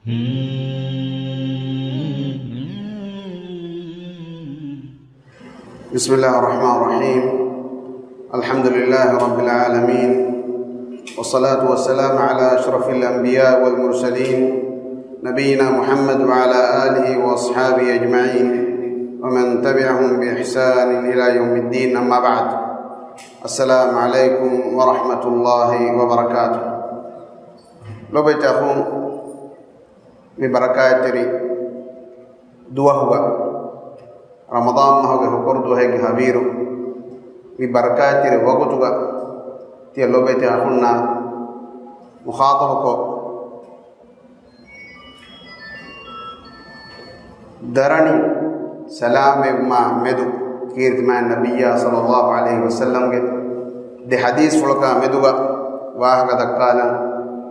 بسم الله الرحمن الرحيم. الحمد لله رب العالمين، والصلاة والسلام على أشرف الأنبياء والمرسلين نبينا محمد وعلى آله وأصحابه أجمعين ومن تبعهم بإحسان إلى يوم الدين. أما بعد، السلام عليكم ورحمة الله وبركاته. لو بيتاخون ببركاتري دوهوا رمضان ما هو كردو هيك هبيرو ببركاتري وقتوا تي لو بيتاخوننا مخاطبكو درني سلام ما مدو كيرت مع النبي صلى الله عليه وسلم دي حديث فلقا مدوغا واهغا قال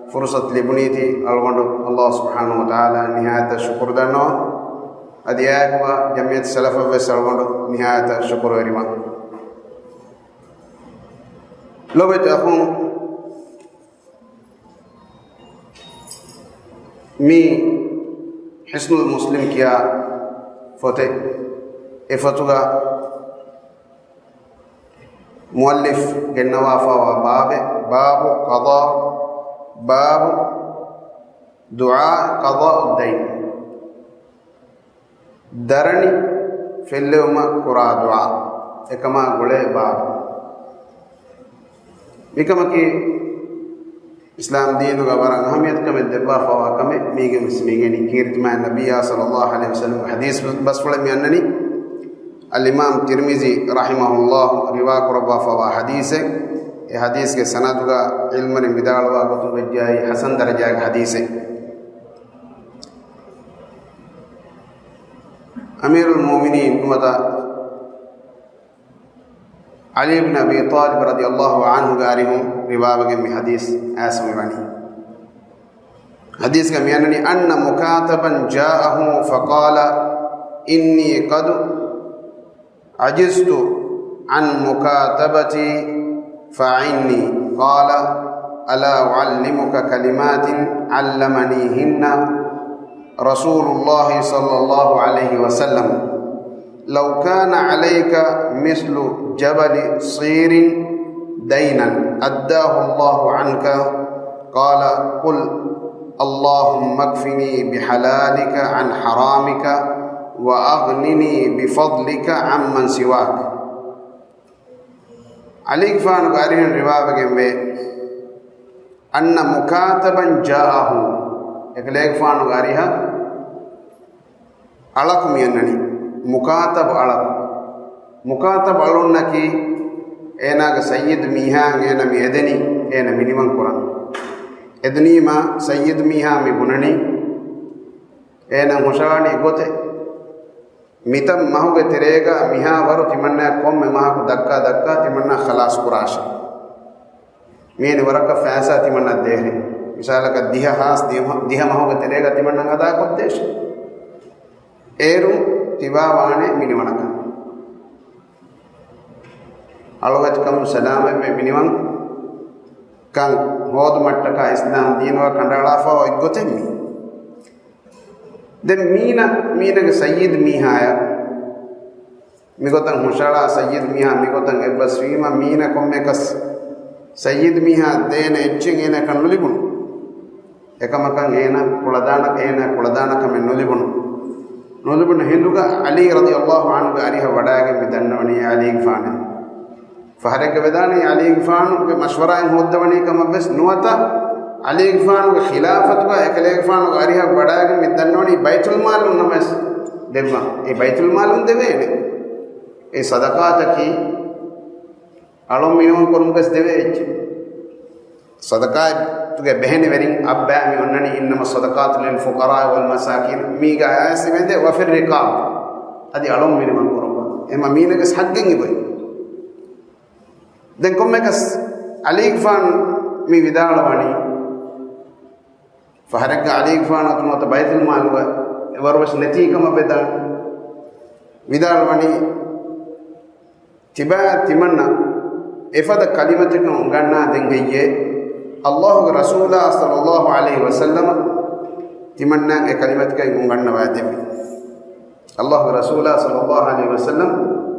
فرصة لبنيتي الوندو الله سبحانه وتعالى نهاية الشكر دانو أدياك وجمعية السلفة بس الوندو نهاية الشكر ورما. لو بتأخون مي حسن المسلم كيا فتح إفتوغا مؤلف جنوافا باب قضاء باب دعاء قضاء الدين درني في اليوم قرا دعاء كما قولي باب بكما كي إسلام دين وغبر أهمية كم الدبا فوا كم ميجي مسميني كيرت مع النبي صلى الله عليه وسلم حديث بس فلم ينني الإمام الترمذي رحمه الله رواق ربا فوا حديثه حديث کے سند کا علم نے بدال وا گتو بجائی حسن درجہ کا حدیث ہے. امیر المومنین متا علی بن ابی طالب رضی اللہ عنہ غارهم روایت میں حدیث اسمع بنی حدیث کا میاننی ان مکاتبا جاءه فقال انی قد عجزت عن مكاتبتي فعني قال ألا أعلمك كلمات علمنيهن رسول الله صلى الله عليه وسلم لو كان عليك مثل جبل صير دينا أداه الله عنك قال قل اللهم اكفني بحلالك عن حرامك وأغنني بفضلك عمن سواك. علي فان غارين روايه گمبه ان مكاتبا جاءه اكليك فان غاريها علق مينني مكاتب علق مكاتب علونكي ايناغ سيد ميهان اينا ميدني اينا مينيمن قران ادني ما سيد ميها مي بنني اينا مشاني گوته मितम महोगे तेरेगा मिहा वरु तिमन्ना कौम में महा को धक्का धक्का तिमन्ना खलास कुराश मेन वरक का फैसा तिमन्ना देहरे मिसाल का दिहा हास दिहा महोगे तेरेगा तिमन्ना गदा को देश एरु तिवावाने मिनिवनका अलवज कम सलाम में मिनिवन कं होद मट्टका इस्लाम दीनवा कंडालाफा इगोते मी den mina ke sayyid mihaya migotan hushala sayyid miha migotan ebaswima mina komme kas sayyid miha dena etchen ena kan nulibun ekamakan ena kuladana kamen nulibun hinduga ali radhiyallahu anhu ariha wadage midannawani ali gfana fahareke vedani ali gfanu ke mashwara en hoddawani kam bes nuata علي غفان خلافت کا اکلے غفان غاریہ بڑا کہ مدنونی بیت المال نمس دیما اے بیت المال دیوے اے صدقات کی علم مینوں کرم کس دیوے صدقات تو کے بہن ورین ابا می اننی انما الصدقات للفقراء والمساکین می گا ایسے وندے وفر رقاب ادی علم مینوں کرم اما مین کس حقیں گے دن کم کس علي غفان می ودال وانی فهرك عليك فانا تموت بيت المال وربش نتيجة ما بدأ بدال واني تبا تمنى إفادة كلمة نغنى دنجية الله رسول صلى الله عليه وسلم timannan e kalimat kay ngunganna wadebi Allah Rasulullah sallallahu alaihi wasallam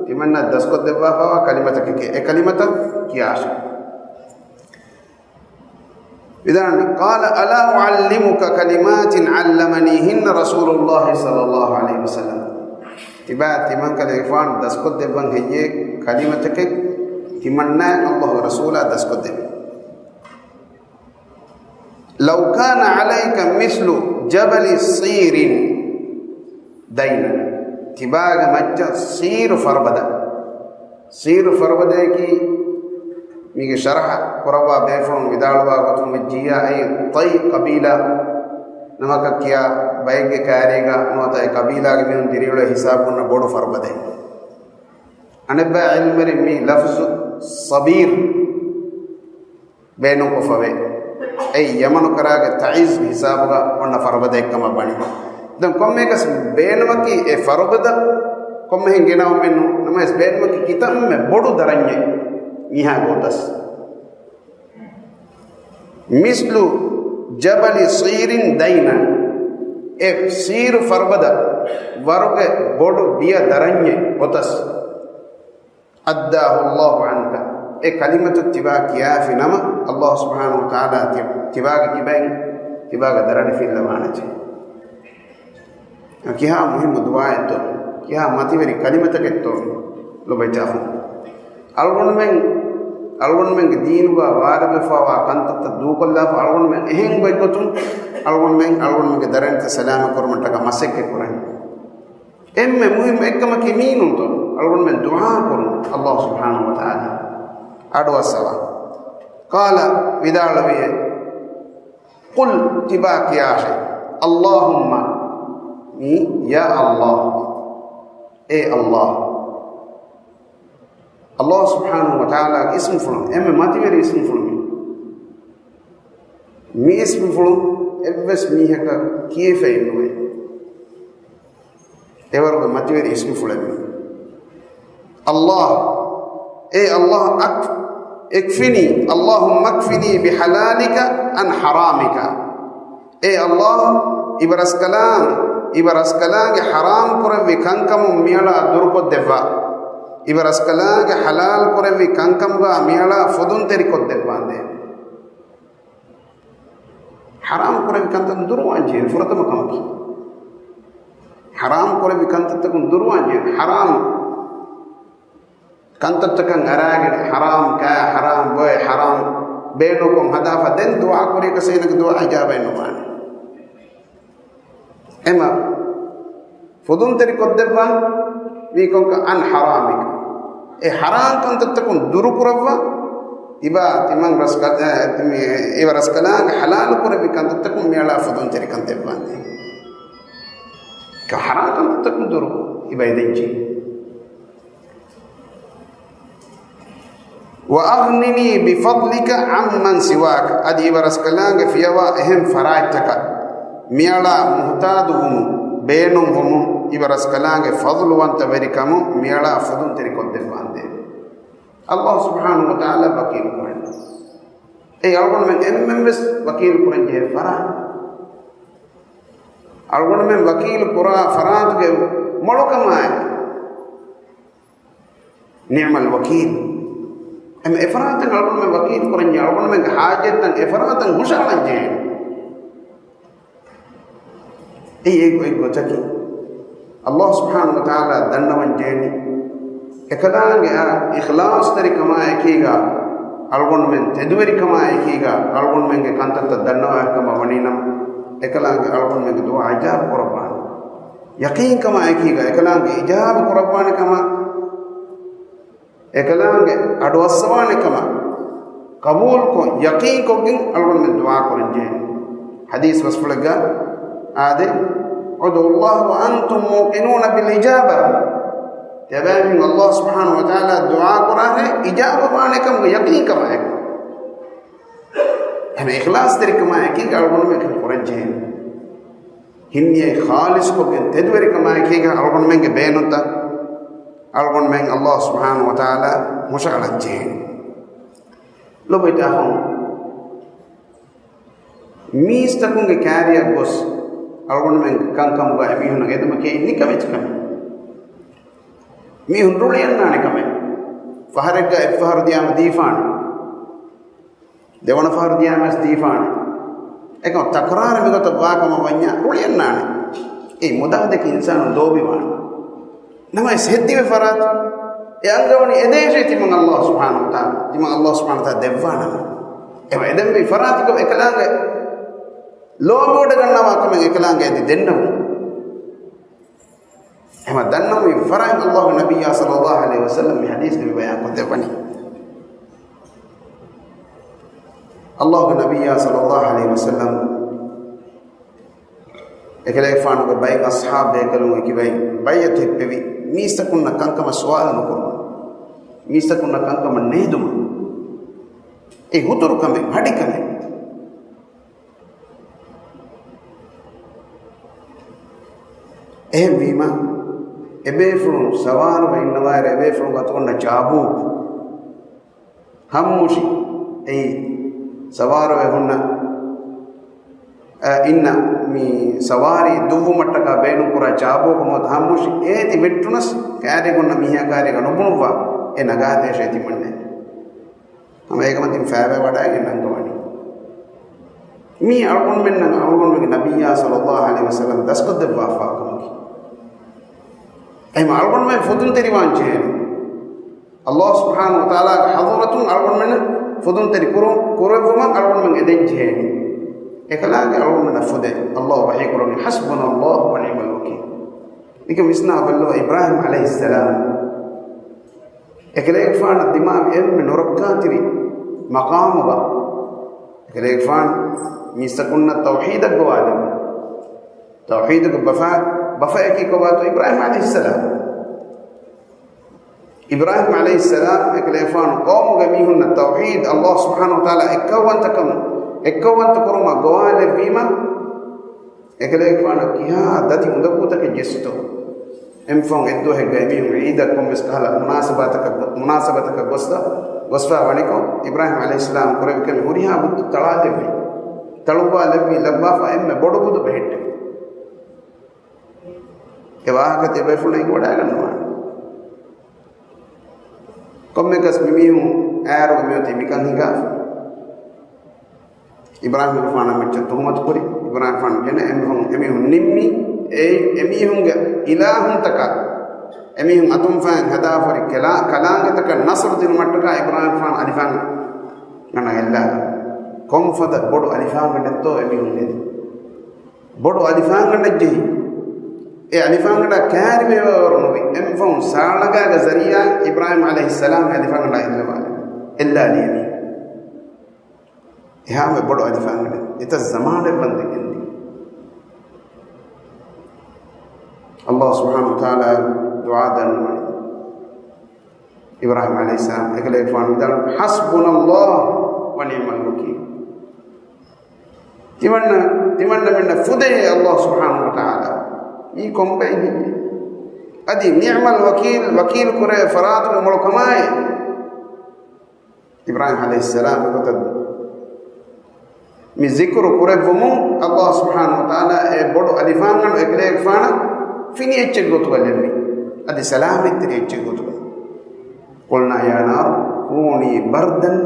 timanna daskot debba fawa kalimata ke e kalimata kiyasha idan qala ala uallimuka kalimatin allamanihinna Rasulullah sallallahu alaihi wasallam tiba timan kale ifan daskot debban heye kalimata ke timanna Allah Rasulullah daskot debba law kana alayka mislu jabal sir dayna tibaga macca sir farbada ki mige sharha quraba befon vidalwa gotum jiya ay tay qabila namaka kiya bayge karega nota ay qabila ge men diriyula hisab na bodu farbade anaba ilmari mi lafz sabir beno ko fawe ay yamanu karaga taiz hisabuga onna farbade kama bani dan komme gas beenmaki e farobada komme hengena ommennu nama es beenmaki kitamme bodu daranye niha gotas mislu jabal sirin daina e sir farbada waruge bodu biya daranye gotas addahu Allah anka e kalimatu tibaki ya fi nama Allah subhanahu wa ta'ala tibaki darani fil lamanache kiha muhimu dua itu kiha mati beri kalimat ketto lo baca algon men din ba war be fa wa kan ta du ko la algon men eheng bay gotum algon men daran ta salam korman ta masek ke quran emme muhim ekama ke minun to algon men dua kor Allah subhanahu wa ta'ala adu asala qala vidalawiye qul tibaki ya Allahumma ya Allah Allah subhanahu wa ta'ala ism fulun emme mati veri ism fulun mi ism fulun evves mi heka kiye fayno evar mati veri ism fulun Allah ikfini Allahumma ikfini bihalalika an haramika Allah ibaraskalange haram korevi kankamu miyala durko deva ibaraskalange halal korevi kankamga miyala fudun teri ko devande haram korevi kantam durwanje furatama kamki haram korevi kantam durwanje haram kantam arage haram ka haram boy haram beno kom hadafa den dua kore ka seyna dua ajabe no man ema fudun teri koddevan mi konka an haramika e haram kan tattakun duru kurawwa iba timang raskada iba raskala halal kurabi kan tattakun mi ala fudun teri kan devan ka haram kan tattakun duru iba idenji wa aghnini bi fadlika amman siwak adi iba raskala fiyawa ehem farajtaka miyala muhtadum beenum homu ibaras kalange fadlu wanta verikamu miyala fudun teri kodde bande Allah subhanahu wa ta'ala bakir kuran algon men emmembes bakir kuran je fara algon men bakil qura farad ge molokama ni'mal wakil ifratan algon men bakil kuran je algon men hajatan ifratan hushalan je ego taki Allah subhanahu wa ta'ala dandawan jeni ekadange ikhlas tari kama ekiga algon men tedweri kama ekiga algon men ge kantata dandawa kama waninam ekalange algon men dua ajab qurban yaqin kama ekiga ekalange ijab qurban kama ekalange adwaswane kama qabul ko yaqin ko gin algon men dua koren jeni hadis wasfulaga ade udu Allah wa antum muqinuna bil ijaba tabarin Allah subhanahu wa ta'ala dua qur'an ijaba mane kam yaqin kam hai hame ikhlas tari kam hai ki algon me qur'an je hinni khalis ko gen tedweri kam hai ki algon me ge benota algon me Allah subhanahu wa ta'ala mushalan je lo beta hon mis takunge kariya bos algon men kankam ga mi hun eduma ke inni kamech kam mi hun ruliyan nane kam faharga ifhar diyam difan devana fahar diyam as difan eko takrar mi goto wa kam wanya ruliyan nane e mudade ki insan dobi wan nama seddive farat e angawani edeshe timun Allah subhanahu wa ta'ala timun Allah subhanahu wa ta'ala devwana ema edem bi farat ko ekalanga ලෝමෝඩ ගන්නවා කමෙන් එකලංග ඇති දෙන්නම එම දන්නම ඉෆරයිම් අල්ලාහ් නබිය සල්ලල්ලාහු අලයිහි වසල්ලම් මේ හදීස් නේ බයන් කොතපනි අල්ලාහ් නබිය සල්ලල්ලාහු අලයිහි වසල්ලම් එකලේ ෆානුගේ බයි අස්හාබ් දෙකලුම කිවයි බයත් එප්පෙවි මීසකුන්න කංකම සවාල් නොකරන මීසකුන්න කංකම නේදුම ඒ හුතුරු කමෙන් හඩි කමෙන් එහෙම වීම එබේෆුන් සවාරව ඉන්නවා එබේෆුන් ගතොන්න චාබු හම්මුෂි ඒ සවාරව හොන්න ඉන්න මේ සවාරි දුවු මට්ටක බේනු පුරා චාබු කොමත් හම්මුෂි ඒති මෙට්ටුනස් කෑරේ ගොන්න මියා කාර්යක නොබුණුවා ඒ නගා දේශේ තිමන්නේ මම ඒකම තින් ෆෑවේ වඩාගෙන නංගවනි මේ අල්ගොන් මෙන්න අල්ගොන් මෙගේ නබියා සල්ලල්ලාහු අලයිහි වසල්ලම් දස්කොද්ද වාෆාකම එහෙම අල්ගොන් මේ ෆුදුන් තෙරිවාංචේ අල්ලාහ් සුබ්හානහු වතාලා හදරතුන් අල්ගොන් මෙන්න ෆුදුන් තෙරි කුරවම අල්ගොන් මෙන් එදෙන්ජේ එකලාගේ අල්ගොන් මෙන්න ෆුදේ අල්ලාහ් වහී කුරනි හස්බුනල්ලාහ් ව නිඅමල් වකීල් නික මිස්නා බල්ලෝ ඉබ්‍රාහීම් අලයිහිස් සලාම් එකලේ ෆාන දිමාග එම් නොරක්කාතිරි මකාමබ එකලේ ෆාන මිසකුන්න තෞහීද ගවාලි තෞහීද බෆා එකී කවාතු ඉබ්‍රාහීම් අලයිහිස් සලාම් ඉබ්‍රාහීම් අලයිහිස් සලාම් එකලේ ෆාන කෝමුග මිහුන්න තෞහීද අල්ලාහ් සුබ්හානහු වතාලා එක්කවන්ත කරුම ගවාලි වීම එකලේ ෆාන කියා දති මුදකුතක ජෙස්තෝ em phong eddo he gami ida kom iskala munasabataka gosfa waniko ibrahim alayhis salam kurekan huriha but talalevi taluwa levi labbafa emme bodu budu behette e wahagate befulai goda ganwa komme kas mimihu aaru miyoti mikan hinga ibrahim fana meccha tuhumat kuri ibrahim fana gena em phong emihu nimmi emihunga ilahun taka emihun atum fan hadafari kalanga taka nasr din mattaka ibrahim fan alifan nana illa kom fada bodu alifan gadetto emihun nedi bodu alifan gadejhi e alifan gada karime woronobi em fon salaga ga zariya ibrahim alayhis salam alifan gada illa liyani ehame bodu alifan gada ita zamane bande Allah subhanahu wa ta'ala doa dan Ibrahim alayhis salam ekale fan dal hasbunallah wa ni'mal wakeel timanna menna fude Allah subhanahu wa ta'ala ee kombe adi ni'mal wakeel kore faratu mulkamai Ibrahim alayhis salam kota mi zikru kore vumu Allah subhanahu wa ta'ala e bodu alifan nan ekale fana fini ecce gotu gallevi adi salamettri ecce gotu qulna ya nar kuni bardan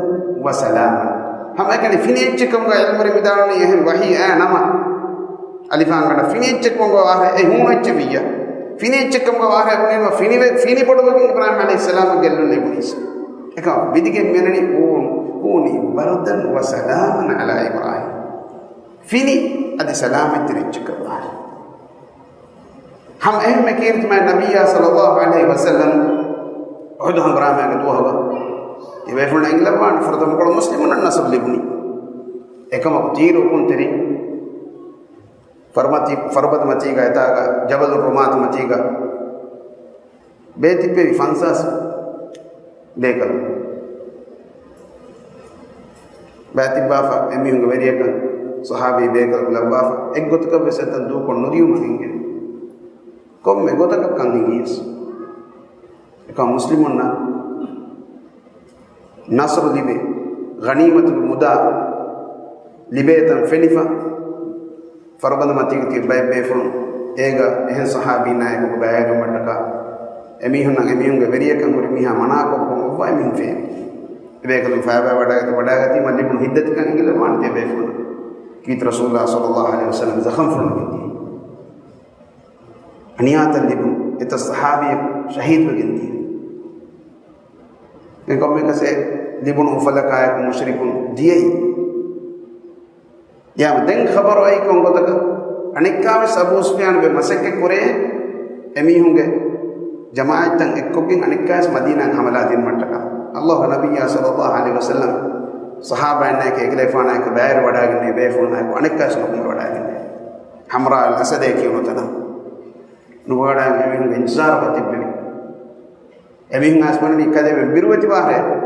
wa salaman hama kani fini ecce kam ga ilmari midalni ehm wahi anama alifan gada fini ecce kam ga wahe e hu ecce viya fini ecce kam ga wahe bunenwa fini podogin ibrahim alayhis salam gellunne bunis eka vidige menani kuni bardan wa salaman ala ibrahim fini adi salamettri ecce kam wahe हम अहम कीर्त में नबिया सल्लल्लाहु अलैहि वसल्लम उद हम राम के दुआ हुआ ये वे फुल इंग्लैंड फरदम को मुस्लिमन नसब लिबनी एकम तीर उन तेरी फरबत मचीगा एतागा जबल रुमात मचीगा बेति पे फंसास देखल बेति बाफा एमी हुंग वेरियक सहाबी बेकल लबाफा एक गुत का बेसतन दो को नुरियु मगिंगे komme gotaka kangingis eka muslimunna nasr libe ghanimatu muda libetan fenifa فربنا ماتيك باي بيفون إيجا إهن صحابي نايك وبايد ومتكا أميهن أميهن غبرية كم ورميها مناكو كم وباي من فين بيكلم فايبا وداعتي ما لبن هدت كان إنجيل ما أنت بيفون كيت رسول الله صلى الله عليه وسلم زخم فلان بنتي أنيات اللبن إت الصحابي شهيد بجندي إنكم مكسر لبن وفلك آيك مشركون ديي يا مدين خبر أي كم قدك أنك كابس أبو سفيان بمسكة كورة أميهنگ جماعة تن إكوكين أنك كاس مدينة حملاتين مرتكا الله نبي صلى الله عليه وسلم صحابة إنك إكلي فانا كبير وداعني بيفون أنك كاس نقول وداعني حمراء الأسد يكينو تنا نوارا أميهنگ إنسار بتبلي أميهنگ أسمعني كذا بيروتي باره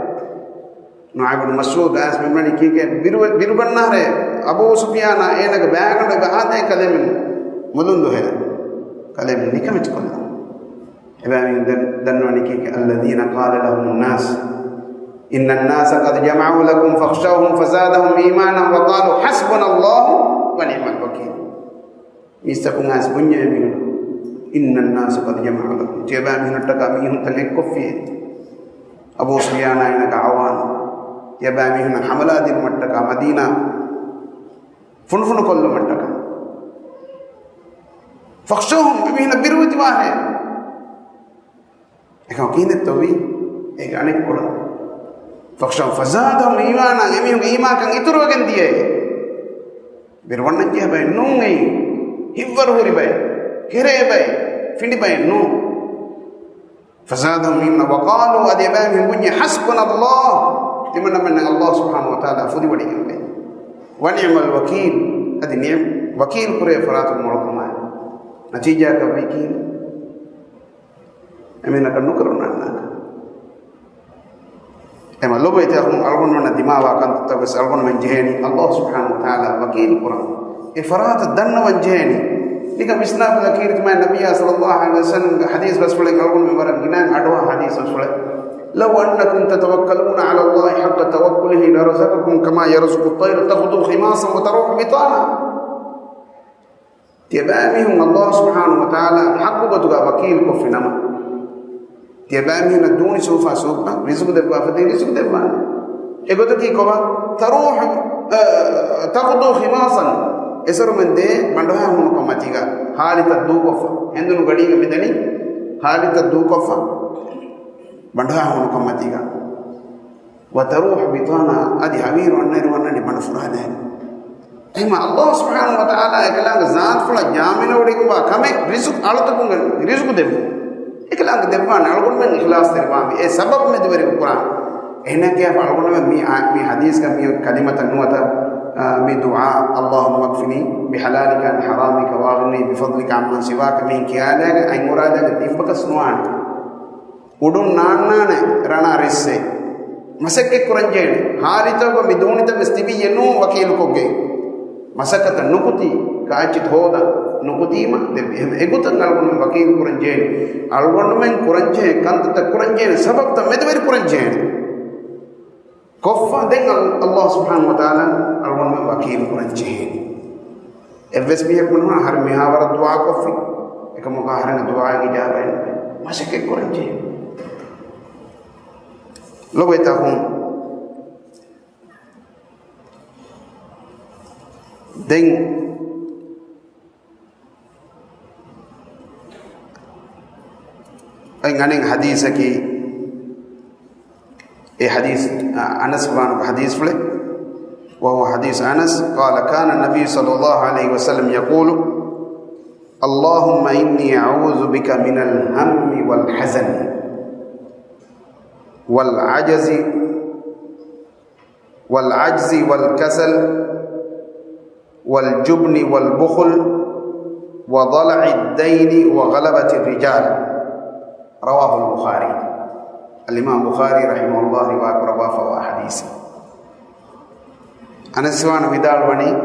نعيب المسعود أسمعني كي بيروبنا هره أبو سفيان إنك بعاقنا بعاده كلام مدن دهلا كلام نكمة كلام إبراهيم دنواني كي الذين قال لهم الناس إن الناس قد جمعوا لكم فاخشوهم فزادهم إيمانا وقالوا حسبنا الله ونعم الوكيل يستقون ناس بنيا يمين إن الناس قد جمعوا لكم تبا من التقامين تلقفيه أبو سفيان إنك عوان تبا من حملات المتقى مدينة فنفن كل مرتكا فخشوهم بمهنا بيروت واحد إكام كين التوبي إكانك كولا فخشوهم فزادهم إيمانا يميهم إيمان كان يتروا كنديه بيروان نجيه باي نونغي هيفر هوري باي كيري باي فيني باي نو فزادهم إيمانا وقالوا أدي باي بني حسبنا الله تمنى من الله سبحانه وتعالى فدي ودي باي ونعم الوكيل هذه نعم وكيل كره فرات الملكما نتيجة كوكيل أمينا كنكرنا ناك أما لو بيتأخذون ألقون من الدماء وكان تبص ألقون من جهني الله سبحانه وتعالى وكيل كره إفرات الدن والجهني لك مسنا بذكير ما النبي صلى الله عليه وسلم حديث بس فلك ألقون من ورا جنان عدوها حديث بس فلك لو أنكم تتوكلون على الله حق توكله لرزقكم كما يرزق الطير تغدو خماصا وتروح بطانا تبامهم الله سبحانه وتعالى حق بدغا وكيل كفنما تبامهم الدون سوفا سوفا رزق دبا فدي رزق دبا اگوتكي كوبا تروح تغدو خماصا اسر من دي بندها هم كماتيغا حالت الدوقف هندن غديغا مدني حالت الدوقف بندها هم كماتيغا وتروح بطانا ادي حمير ونر ونني بنفرانه اما الله سبحانه وتعالى اكلان ذات فلا جامين وديكوا كمي رزق علتكم رزق ديب اكلان ديبان علغون من اخلاص تربام اي سبب में दुबरे कुरान एने के علغون में मी حديث का मी कलिमत नुता मी दुआ اللهم اكفني بحلالك عن حرامك واغنني بفضلك عمن سواك من كياله اي مراد ديبك سنوان udun naannane rana risse masakke kuranjene haritago midunita mestibi yenu wakil kogge masakata nukuti kaachit hoda nukutima debbe egutan algon wakil kuranjene algon men kuranje kantata kuranjene sababta medveri kuranjene koffa den Allah subhanahu wa ta'ala algon men wakil kuranjene evs bihe kunna har mihawara dua koffi ekamo ka harana dua gi jabe masakke kuranjene lo betahum den nganing hadis ki حديث أنس بن حديث فله وهو حديث أنس قال كان النبي صلى الله عليه وسلم يقول اللهم إني أعوذ بك من الهم والحزن والعجز والكسل والجبن والبخل وضلع الدين وغلبة الرجال رواه البخاري الإمام البخاري رحمه الله وأقربا فوا حديث أنا سوان بدال وني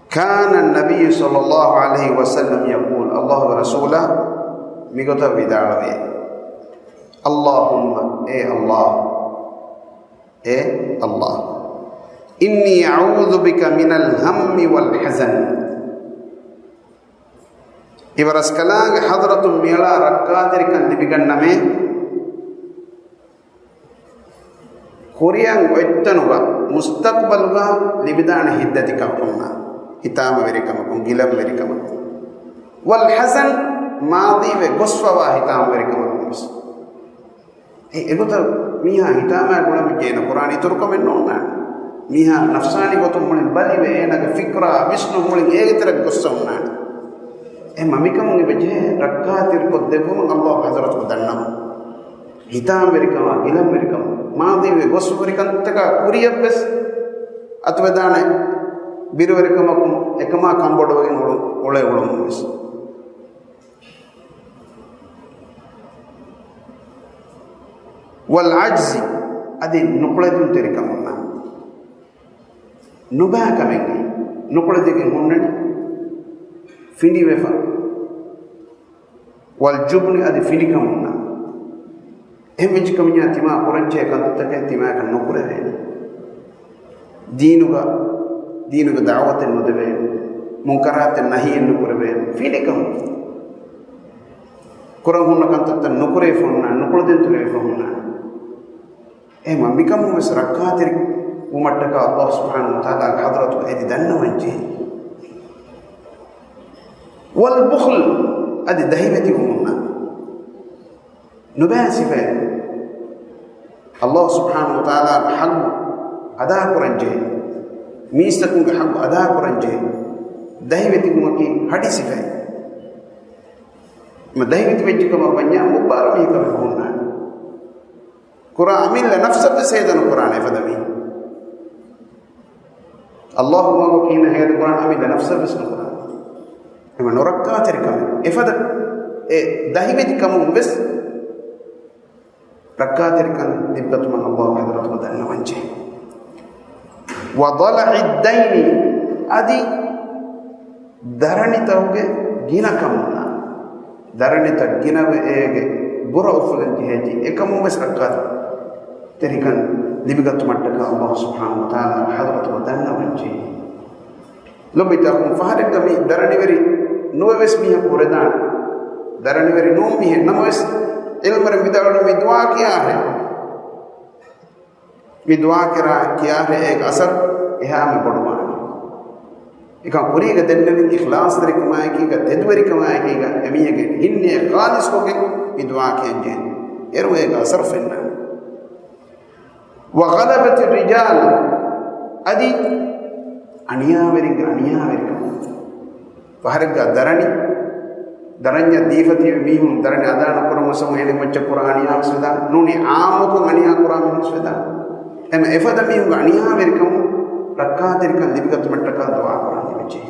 كان النبي صلى الله عليه وسلم يقول الله ورسوله ميغوتا بدال اللهم اي الله inni a'udhu bika minal hammi wal hazan. Iwaras kalange hadratum miyala rakkaatirikan libiganname Korean wettanuga mustaqbaluga libidana hiddatika kunna hitama verikama kun gilam verikama wal hazan maadi ve gosfawa hitama verikama kun egota miha hitama gulami jena qur'ani turkam enonna miha nafsani gotum mulin bali ve enaga fikra visnu mulin egitara gossawna mamikamu ngeje rakkatir ko devum Allah hazrat dannam hitam verikama gilam verikama maadi ve gosfurikan taka kuriyabes atvedane biruverikama kun ekama kambodo wegen ole ulum mes wal ajzi adi nukuladun terikamna nuba kamengi nukuladege munnani findi wefa wal jubni adi findi kamunna emji kamnya tima oranche kan take tima kan nukurave diinuga da'waten nudave munkaraten nahiyen nukurave findi kam kuran hunna kan tatta nukure fonna nukulden ture fonna mamikamu mes rakkatir umattaka Allah subhanahu wa ta'ala hadratu edi danna wanje wal bukhl adi dahibati umma nubasifa Allah subhanahu wa ta'ala haq ada kuranje mistakun haq ada kuranje dahibati umaki hadi sifa madahibati wajhkama banya mubarami ka umma Quran amil nafsa sayyidan Quran ifadami Allahumma wakina hayat Quran amil nafsa bis Quran ema norakka terikam ifada dahibati kam bes rakka terikam dibbat man Allah hadrat wadanna wanje wa dala'i daini adi darani tawge gina kamna darani ta gina be ege bura ufulan jihati ekamu bes rakka terikan libigat mattaka Allah subhanahu wa ta'ala hadrat wadanna wanje lobita kum fahare kami darani veri noves miha puredan darani veri no mihe namas ilmar vidalno mi dua kiya hai ek asar eha me bodwan eka puri ga denne ikhlas tari kamai ki ga tedwari kamai ki ga emiyege hinne khalis ko ke mi dua kiye eru ek asar fenna wa ghalabat ar-rijal adi aniya veri faharga daranya difati mihun darani adana kurama samhele macca qur'aniya suda nuni amuko aniya qur'an suda em efada mihun aniya veri kam rakka terikam libigat mattaka dua qur'an vichi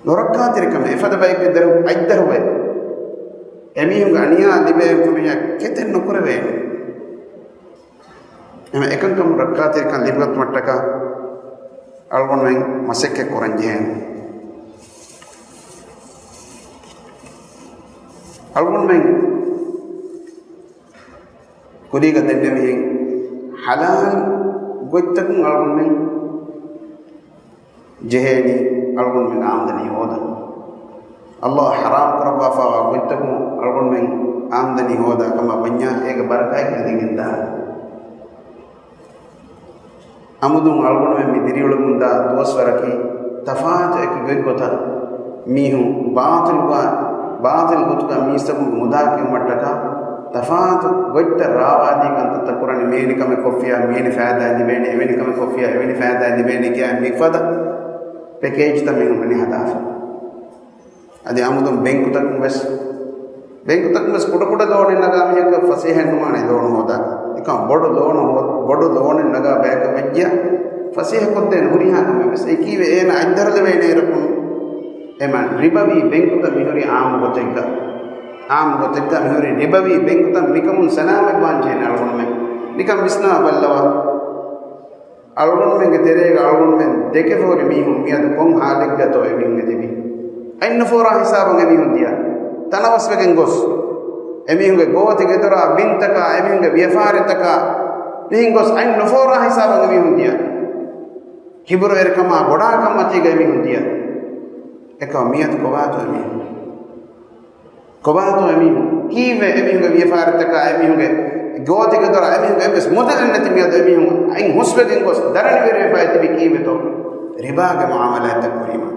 no rakka terikam efada bayke daru aiddaru bay emihun aniya libe kunya keten nokurave em ekankam rakka terikam libigat mattaka algon men masekke koranjen algon men kudiga denne me halal goittakun algon men jeheni algon men amdani hoda Allah haram karaba fa goittakun algon men amdani hoda kama banya ega barakai kaliginda amudun algon men midiriulu munda doswaraki tafaat ek gogota mihu baatil gotuka misabu mudaki mattaka tafaat gotta rawadi kanta takurani meni kame kofia meni faada dibeni eveni kame kofia eveni faada dibeni kya mifada package ta meni mani hadaf adi amudun bank tak mes kuda done naga miyaka fasihan numane don hoda eka bodu loan naga back vejja fasih kodden huriha kame mes ekive ena ajdarle vene rakun eman ribavi benkuta mihuri aam gotekka mihuri ribavi benkuta mikamun salame banjene algon men nikam bisna ballawa algon men ge terega algon men deke fori mihun miyadu kon halik gato e min ngetibi ainna fora hisabun e mihun dia tanawas wegen gos emihun ge gowati gedora bintaka emihun ge biafaretaka mihin gos ainna fora hisabun e mihun dia kibro erkama boda kamati ga emihun dia eka miyat kobato emihun kive emihun ga vifartaka emihun ga goti ga dora emihun ga bes modan nati miyat emihun ain husbegen gos darani vere fayti bi kive to riba ga muamalat takurima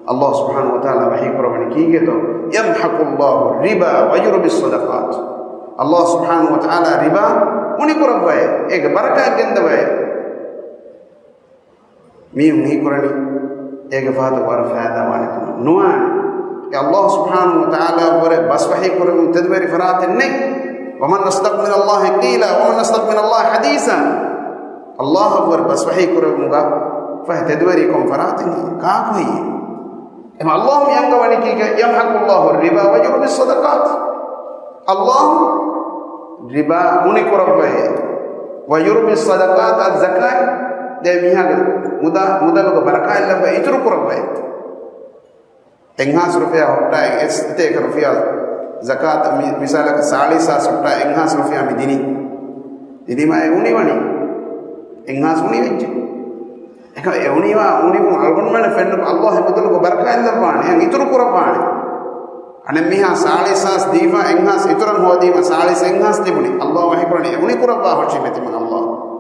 Allah subhanahu wa ta'ala wahi korabani kige to yamhaqu Allah riba wa yurbi sadaqat Allah subhanahu wa ta'ala riba uni korabay ega baraka gendaway miyum ni korani ega faatu war faada walakum nuwan ya Allah subhanahu wa ta'ala wore bas wahi korabum tadbiri faratin nek wa man nastaq min Allah qila wa man nastaq min Allah hadisa Allah wore bas wahi korabum ga fa tadbiri kom faratin ka koi ema Allah yanga wani ki yamhaqu Allah riba wa yurbi sadaqat Allah riba uni korabay wa yurbi sadaqat az-zakat de mihaga muda ko baraka illa ba itru korabay enghas rupiah hotta este ka rupiah zakat misala ka 40 hotta enghas rupiah dini ma uni wani enghas uni vecche eka uni ko algon mena fendu Allah hebudul ko baraka illa baane en itru korabane ane miha 40 diva enghas ituran hodi ma 40 enghas dibuni Allah wahi korani uni koraba hochi meti man Allah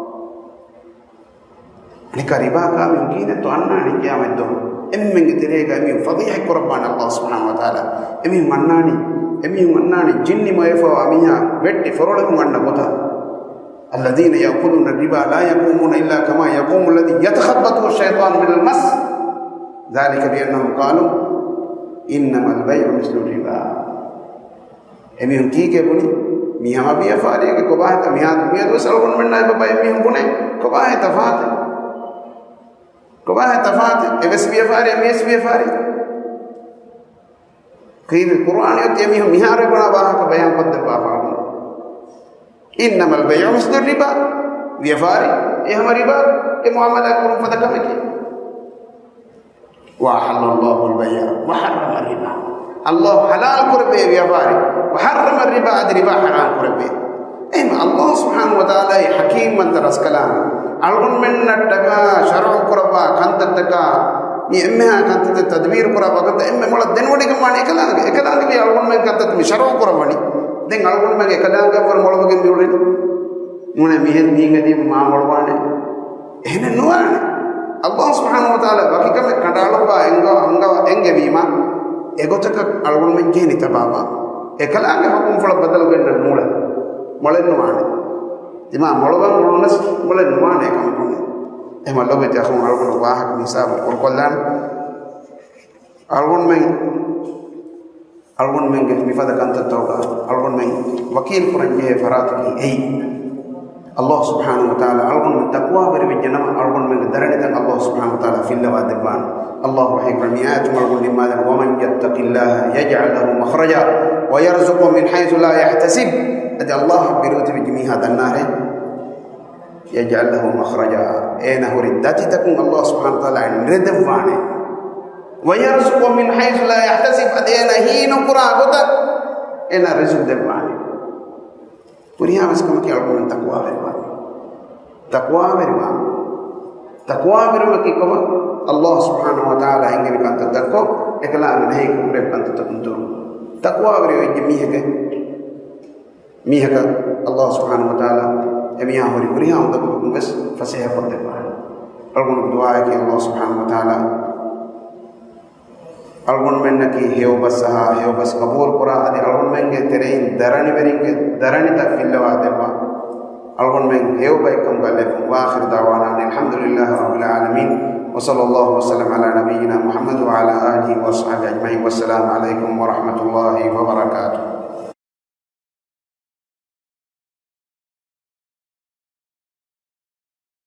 nika riba ka mungkin to annani kiamat do emmenge terega mi fadhiha korban Allah subhanahu wa ta'ala emi mannani jinni mo efo amiha vetti forole ko manna gota alladhina yaquluna riba la yaqumuna illa kama yaqumu alladhi yatakhabbathu ash-shaytanu min al-mas dhalika bi annahum qalu innamal bay'u mislu riba emi kike buni mi hama biya faare ke ko bahata mi hat mi do salgon menna ba bay mi bune ko bahata faate eves biya faare mi es biya faare kayne qur'an yote mi hare bana ba ka bayan qad ba fa innamal bay'u mislu riba biya faare e hama riba e muamala ko fada kamaki wa halallahu al-bay'a wa harrama riba Allah halal kurbe biya faare wa harrama riba ad riba haram kurbe Allah subhanahu wa ta'ala hakim man taras kalam algon men nattaka shar'u kuraba kantaka ni emme kantata tadbir kuraba kanta emme mola denwadi gamani ekadanga bi algon men kantata mi shar'u kurabani den algon men ekadanga for mola bage mi ulani mune mihen mi ngadi ma molwane ene nuwane Allah subhanahu wa ta'ala baki kame kadalwa anga enge bima egotaka algon men jeni tababa ekalaanga hukum fala badal genna mula molennuwane tima moloban monas molennuwane kamune ema lobe ta khum algon wahak misab kollan algon men get mi fada kanta tawga algon men wakil kuranje faratu ei Allah subhanahu wa ta'ala algon taqwa bari bijnama algon men darani tan Allah subhanahu wa ta'ala fil lawadban Allah wahikramiyat algon limada wa man yattaqillaha yaj'al lahu makhraja wa yarzuqhu min haythu la yahtasib adi Allah biruti bijmi hada an-nar yaj'al lahu makhraja ena huridati takun Allah subhanahu wa ta'ala redvane wa yarzuqhu min haythu la yahtasib adi ena hinu quragota ena rizq devane puriya maskam ki algon taqwa verwa ki ko Allah subhanahu wa ta'ala ingin kanta takko ekala nahi kumre kanta takuntur taqwa verwa mihaka Allah subhanahu wa ta'ala emiya hori puriya onda bes fasih potte pa algon dua ki Allah subhanahu wa ta'ala algon men ki heobas qabul qura adi algon men ge terein darani ta fillawa deba algon men heobay kam gale wa akhir dawana alhamdulillahi rabbil alamin wa sallallahu wa sallam ala nabiyyina Muhammad wa ala alihi wa sahbihi ajma'in wassalamu alaikum warahmatullahi wabarakatuh.